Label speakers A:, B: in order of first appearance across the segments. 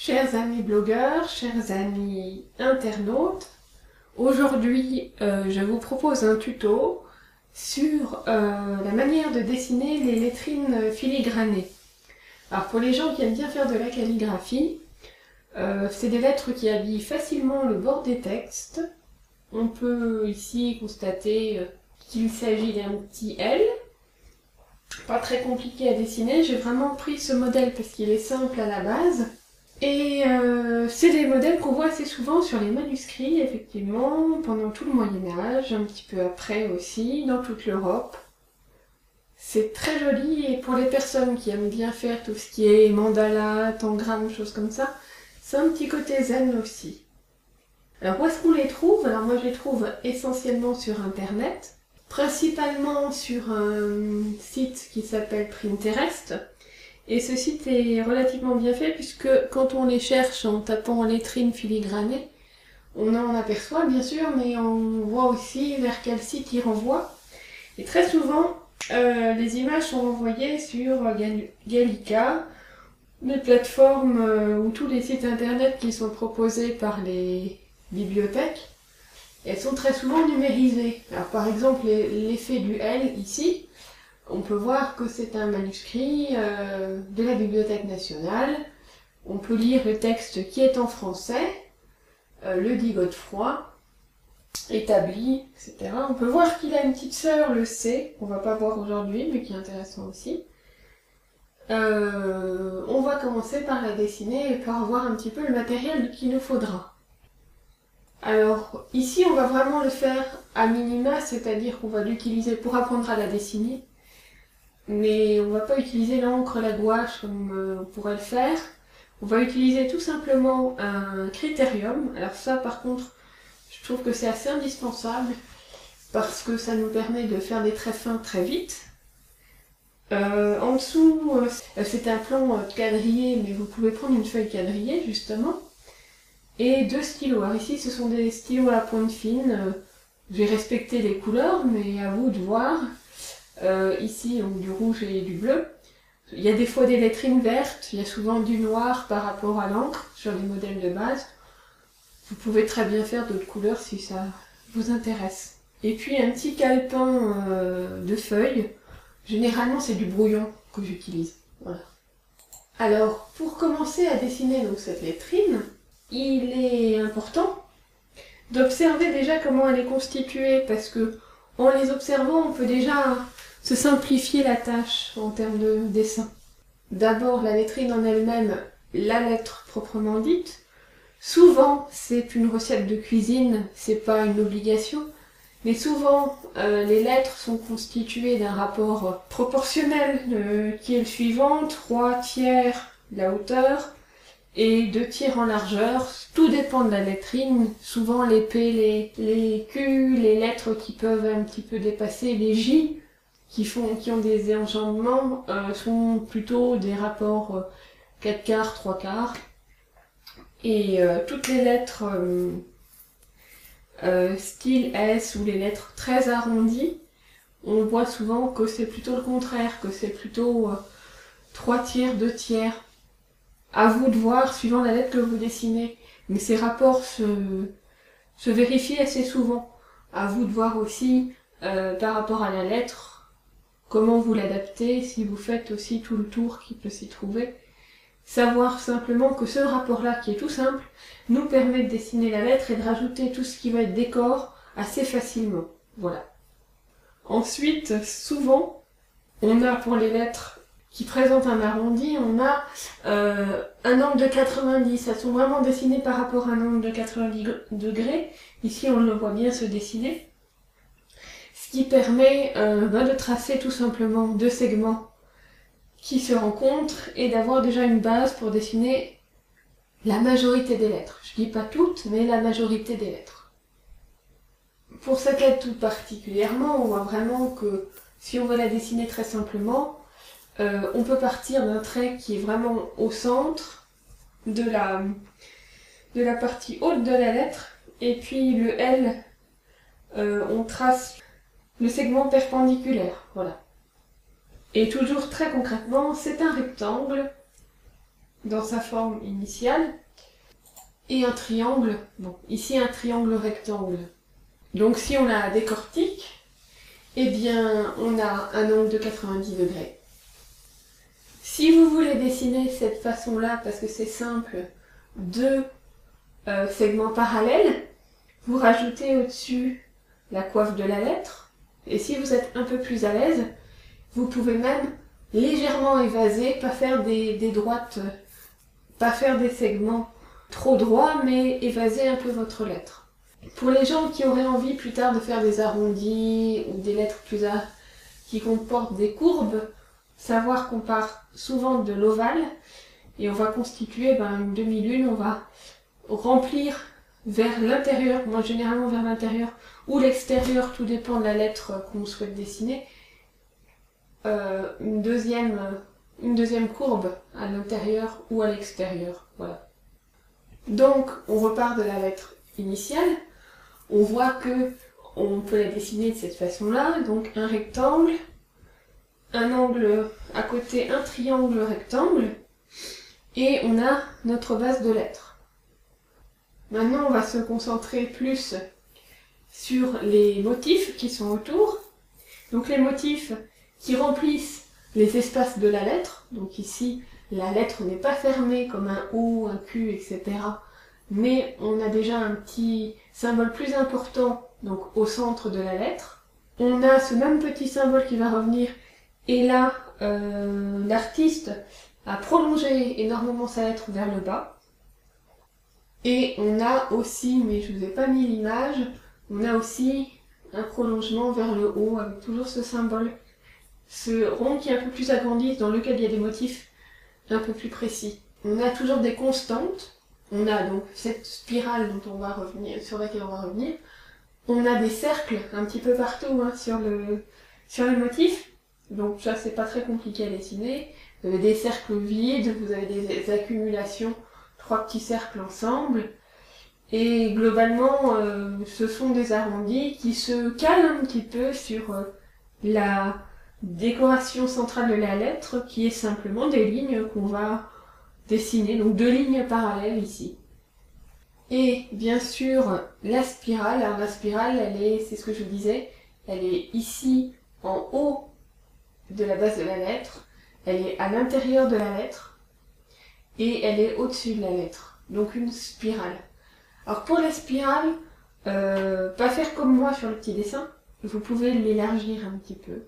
A: Chers amis blogueurs, chers amis internautes, aujourd'hui je vous propose un tuto sur la manière de dessiner les lettrines filigranées. Alors pour les gens qui aiment bien faire de la calligraphie, c'est des lettres qui habillent facilement le bord des textes. On peut ici constater qu'il s'agit d'un petit L, pas très compliqué à dessiner. J'ai vraiment pris ce modèle parce qu'il est simple à la base. Et c'est des modèles qu'on voit assez souvent sur les manuscrits, effectivement, pendant tout le Moyen-Âge, un petit peu après aussi, dans toute l'Europe. C'est très joli, et pour les personnes qui aiment bien faire tout ce qui est mandala, tangram, choses comme ça, c'est un petit côté zen aussi. Alors où est-ce qu'on les trouve? Alors moi je les trouve essentiellement sur internet, principalement sur un site qui s'appelle Printerest. Et ce site est relativement bien fait puisque quand on les cherche en tapant lettrines filigranées, on en aperçoit bien sûr, mais on voit aussi vers quel site il renvoie. Et très souvent, les images sont renvoyées sur Gallica, les plateformes ou tous les sites internet qui sont proposés par les bibliothèques. Elles sont très souvent numérisées. Alors par exemple, l'effet du L ici, on peut voir que c'est un manuscrit de la Bibliothèque nationale. On peut lire le texte qui est en français, le dit Godefroy, établi, etc. On peut voir qu'il a une petite sœur, le C, qu'on va pas voir aujourd'hui, mais qui est intéressant aussi. On va commencer par la dessiner et par voir un petit peu le matériel qu'il nous faudra. Alors, ici, on va vraiment le faire à minima, c'est-à-dire qu'on va l'utiliser pour apprendre à la dessiner. Mais on va pas utiliser l'encre, la gouache comme on pourrait le faire. On va utiliser tout simplement un critérium. Alors ça par contre, je trouve que c'est assez indispensable parce que ça nous permet de faire des traits fins très vite. En dessous, c'est un plan quadrillé, mais vous pouvez prendre une feuille quadrillée justement. Et deux stylos. Alors ici ce sont des stylos à pointe fine. Je vais respecter les couleurs, mais à vous de voir. Ici, donc du rouge et du bleu. Il y a des fois des lettrines vertes, il y a souvent du noir par rapport à l'encre sur les modèles de base. Vous pouvez très bien faire d'autres couleurs si ça vous intéresse. Et puis un petit calepin de feuilles. Généralement c'est du brouillon que j'utilise. Voilà. Alors pour commencer à dessiner donc cette lettrine, il est important d'observer déjà comment elle est constituée parce que en les observant on peut déjà se simplifier la tâche en termes de dessin. D'abord la lettrine en elle-même, la lettre proprement dite. Souvent c'est une recette de cuisine, c'est pas une obligation, mais souvent les lettres sont constituées d'un rapport proportionnel qui est le suivant, 3/3 la hauteur et 2/3 en largeur. Tout dépend de la lettrine, souvent les P, les Q, les lettres qui peuvent un petit peu dépasser, les J, qui ont des enjambements sont plutôt des rapports 4/4, 3/4. Et toutes les lettres style S ou les lettres très arrondies, on voit souvent que c'est plutôt le contraire, que c'est plutôt 3/3, 2/3. À vous de voir suivant la lettre que vous dessinez. Mais ces rapports se vérifient assez souvent. À vous de voir aussi par rapport à la lettre, comment vous l'adaptez, si vous faites aussi tout le tour qui peut s'y trouver. Savoir simplement que ce rapport-là, qui est tout simple, nous permet de dessiner la lettre et de rajouter tout ce qui va être décor assez facilement. Voilà. Ensuite, souvent, on a pour les lettres qui présentent un arrondi, on a un angle de 90. Elles sont vraiment dessinées par rapport à un angle de 90 degrés. Ici, on le voit bien se dessiner. Ce qui permet de tracer tout simplement deux segments qui se rencontrent et d'avoir déjà une base pour dessiner la majorité des lettres. Je dis pas toutes, mais la majorité des lettres. Pour cette lettre tout particulièrement, on voit vraiment que si on veut la dessiner très simplement, on peut partir d'un trait qui est vraiment au centre de la partie haute de la lettre, et puis le L, on trace le segment perpendiculaire, voilà. Et toujours très concrètement, c'est un rectangle dans sa forme initiale, et un triangle, bon, ici un triangle rectangle. Donc si on la décortique, eh bien on a un angle de 90 degrés. Si vous voulez dessiner cette façon-là, parce que c'est simple, deux segments parallèles, vous rajoutez au-dessus la coiffe de la lettre, et si vous êtes un peu plus à l'aise, vous pouvez même légèrement évaser, pas faire des droites, pas faire des segments trop droits, mais évaser un peu votre lettre. Pour les gens qui auraient envie plus tard de faire des arrondis ou des lettres qui comportent des courbes, savoir qu'on part souvent de l'ovale et on va constituer une demi-lune, on va remplir vers l'intérieur, moi généralement vers l'intérieur ou l'extérieur, tout dépend de la lettre qu'on souhaite dessiner, une deuxième courbe à l'intérieur ou à l'extérieur. Voilà. Donc on repart de la lettre initiale, on voit que on peut la dessiner de cette façon-là, donc un rectangle, un angle à côté, un triangle rectangle, et on a notre base de lettres. Maintenant on va se concentrer plus sur les motifs qui sont autour, donc les motifs qui remplissent les espaces de la lettre, donc ici la lettre n'est pas fermée comme un O, un Q, etc. Mais on a déjà un petit symbole plus important donc au centre de la lettre. On a ce même petit symbole qui va revenir, et là l'artiste a prolongé énormément sa lettre vers le bas. Et on a aussi, mais je vous ai pas mis l'image, on a aussi un prolongement vers le haut avec toujours ce symbole, ce rond qui est un peu plus agrandi, dans lequel il y a des motifs un peu plus précis. On a toujours des constantes, on a donc cette spirale dont on va revenir, sur laquelle on va revenir, on a des cercles un petit peu partout sur les motifs, donc ça c'est pas très compliqué à dessiner. Vous avez des cercles vides, vous avez des accumulations, 3 petits cercles ensemble, et globalement ce sont des arrondis qui se calent un petit peu sur la décoration centrale de la lettre, qui est simplement des lignes qu'on va dessiner, donc 2 lignes parallèles ici. Et bien sûr la spirale, alors la spirale elle est, c'est ce que je vous disais, elle est ici en haut de la base de la lettre, elle est à l'intérieur de la lettre, et elle est au-dessus de la lettre, donc une spirale. Alors pour la spirale, pas faire comme moi sur le petit dessin, vous pouvez l'élargir un petit peu,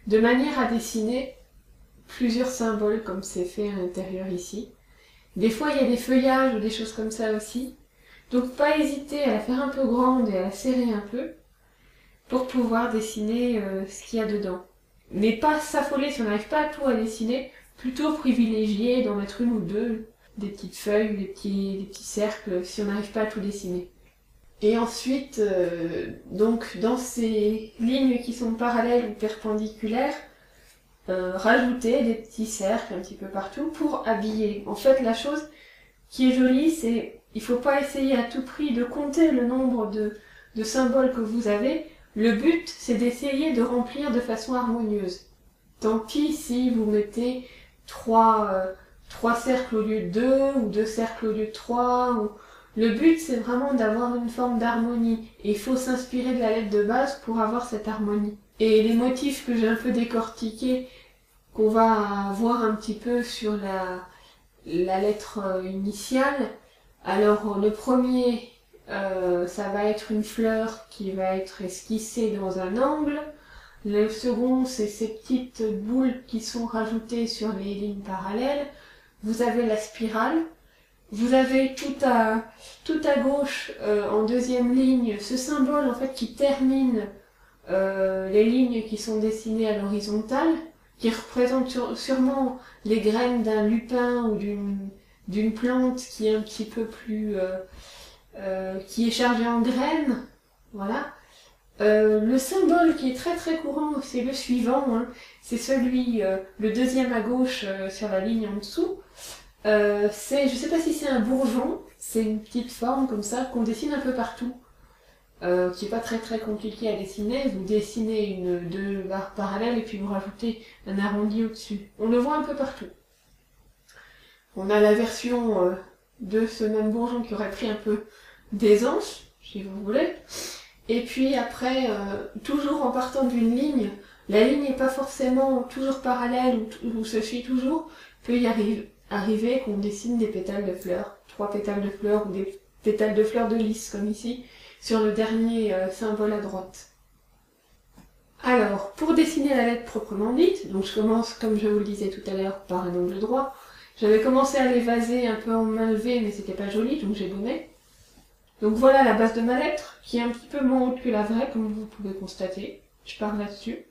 A: de manière à dessiner plusieurs symboles comme c'est fait à l'intérieur ici. Des fois il y a des feuillages ou des choses comme ça aussi, donc pas hésiter à la faire un peu grande et à la serrer un peu, pour pouvoir dessiner ce qu'il y a dedans. Mais pas s'affoler si on n'arrive pas à tout à dessiner, plutôt privilégier d'en mettre une ou deux, des petites feuilles, des petits cercles, si on n'arrive pas à tout dessiner. Et ensuite, donc dans ces lignes qui sont parallèles ou perpendiculaires, rajouter des petits cercles un petit peu partout pour habiller. En fait, la chose qui est jolie, c'est il faut pas essayer à tout prix de compter le nombre de symboles que vous avez. Le but, c'est d'essayer de remplir de façon harmonieuse. Tant pis si vous mettez 3 cercles au lieu de 2, ou 2 cercles au lieu de 3. Le but, c'est vraiment d'avoir une forme d'harmonie. Et il faut s'inspirer de la lettre de base pour avoir cette harmonie. Et les motifs que j'ai un peu décortiqués, qu'on va voir un petit peu sur la lettre initiale. Alors, le premier, ça va être une fleur qui va être esquissée dans un angle. Le second, c'est ces petites boules qui sont rajoutées sur les lignes parallèles. Vous avez la spirale. Vous avez tout à gauche, en deuxième ligne, ce symbole en fait qui termine les lignes qui sont dessinées à l'horizontale, qui représentent sûrement les graines d'un lupin ou d'une plante qui est un petit peu plus qui est chargée en graines, voilà. Le symbole qui est très très courant, c'est le suivant, c'est celui, le deuxième à gauche sur la ligne en dessous. Je sais pas si c'est un bourgeon, c'est une petite forme comme ça qu'on dessine un peu partout, qui est pas très très compliqué à dessiner. Vous dessinez 2 barres parallèles et puis vous rajoutez un arrondi au-dessus. On le voit un peu partout. On a la version de ce même bourgeon qui aurait pris un peu d'aisance, si vous voulez. Et puis après, toujours en partant d'une ligne, la ligne n'est pas forcément toujours parallèle ou se suit toujours, peut y arriver qu'on dessine des pétales de fleurs, 3 pétales de fleurs ou des pétales de fleurs de lys, comme ici, sur le dernier symbole à droite. Alors, pour dessiner la lettre proprement dite, donc je commence, comme je vous le disais tout à l'heure, par un angle droit. J'avais commencé à l'évaser un peu en main levée, mais c'était pas joli, donc j'ai donné. Donc voilà la base de ma lettre, qui est un petit peu moins haute que la vraie, comme vous pouvez constater. Je pars là-dessus.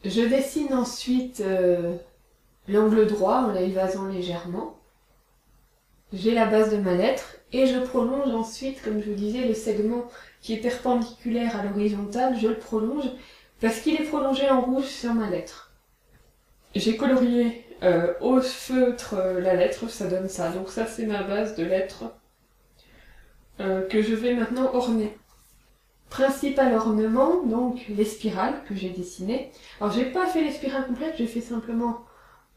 A: Je dessine ensuite l'angle droit en l'évasant légèrement. J'ai la base de ma lettre, et je prolonge ensuite, comme je vous disais, le segment qui est perpendiculaire à l'horizontale, je le prolonge, parce qu'il est prolongé en rouge sur ma lettre. J'ai colorié au feutre la lettre, ça donne ça. Donc ça c'est ma base de lettres que je vais maintenant orner. Principal ornement, donc les spirales que j'ai dessinées. Alors j'ai pas fait les spirales complètes, j'ai fait simplement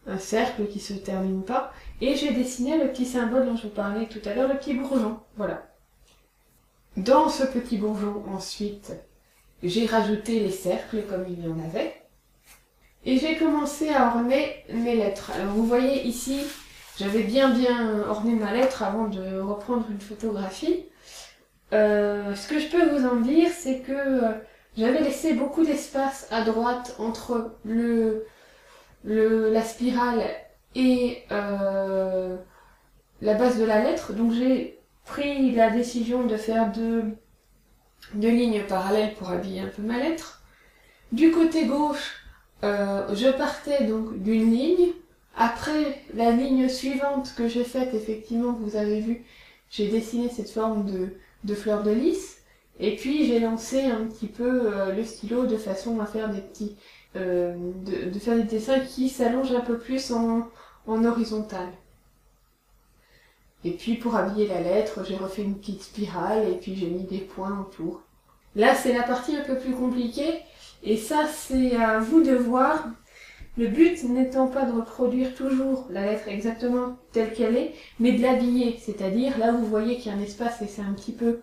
A: un cercle qui se termine pas, et j'ai dessiné le petit symbole dont je vous parlais tout à l'heure, le petit bourgeon, voilà. Dans ce petit bourgeon, ensuite, j'ai rajouté les cercles comme il y en avait, et j'ai commencé à orner mes lettres. Alors vous voyez ici, j'avais bien orné ma lettre avant de reprendre une photographie. Ce que je peux vous en dire, c'est que j'avais laissé beaucoup d'espace à droite entre la spirale et la base de la lettre, donc j'ai pris la décision de faire deux lignes parallèles pour habiller un peu ma lettre. Du côté gauche, je partais donc d'une ligne. Après la ligne suivante que j'ai faite, effectivement, vous avez vu, j'ai dessiné cette forme de fleur de lys. Et puis j'ai lancé un petit peu le stylo de façon à faire des petits, de faire des dessins qui s'allongent un peu plus en horizontal. Et puis pour habiller la lettre, j'ai refait une petite spirale et puis j'ai mis des points autour. Là c'est la partie un peu plus compliquée et ça c'est à vous de voir. Le but n'étant pas de reproduire toujours la lettre exactement telle qu'elle est, mais de l'habiller. C'est-à-dire là où vous voyez qu'il y a un espace et c'est un petit peu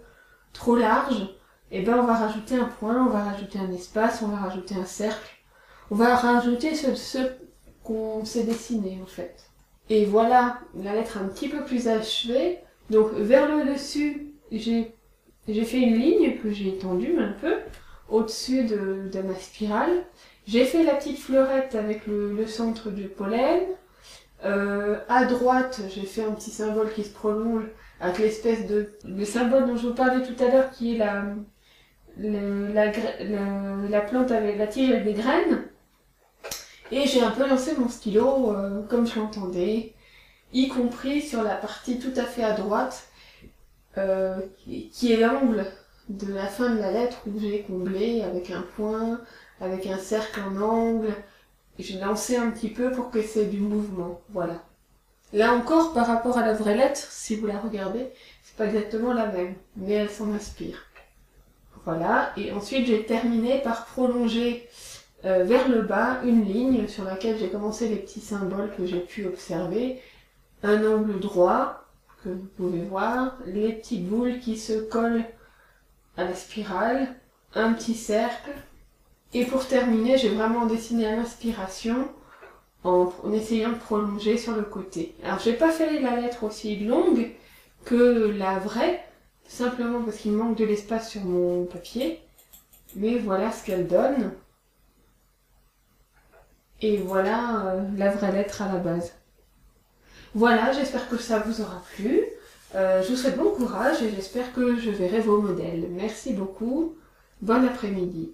A: trop large, et ben on va rajouter un point, on va rajouter un espace, on va rajouter un cercle. On va rajouter ce qu'on s'est dessiné en fait. Et voilà la lettre un petit peu plus achevée. Donc vers le dessus, j'ai fait une ligne que j'ai étendue un peu au-dessus de ma spirale. J'ai fait la petite fleurette avec le centre du pollen. À droite, j'ai fait un petit symbole qui se prolonge avec l'espèce de symbole dont je vous parlais tout à l'heure qui est la plante avec la tige avec des graines. Et j'ai un peu lancé mon stylo comme je l'entendais, y compris sur la partie tout à fait à droite, qui est l'angle de la fin de la lettre où j'ai comblé avec un point, avec un cercle en angle. J'ai lancé un petit peu pour que c'est du mouvement, voilà. Là encore, par rapport à la vraie lettre, si vous la regardez, c'est pas exactement la même, mais elle s'en inspire. Voilà, et ensuite j'ai terminé par prolonger vers le bas une ligne sur laquelle j'ai commencé les petits symboles que j'ai pu observer, un angle droit que vous pouvez voir, les petites boules qui se collent à la spirale, un petit cercle, et pour terminer j'ai vraiment dessiné à l'inspiration en essayant de prolonger sur le côté. Alors j'ai pas fait la lettre aussi longue que la vraie, simplement parce qu'il manque de l'espace sur mon papier, mais voilà ce qu'elle donne. Et voilà la vraie lettre à la base. Voilà, j'espère que ça vous aura plu. Je vous souhaite bon courage et j'espère que je verrai vos modèles. Merci beaucoup. Bon après-midi.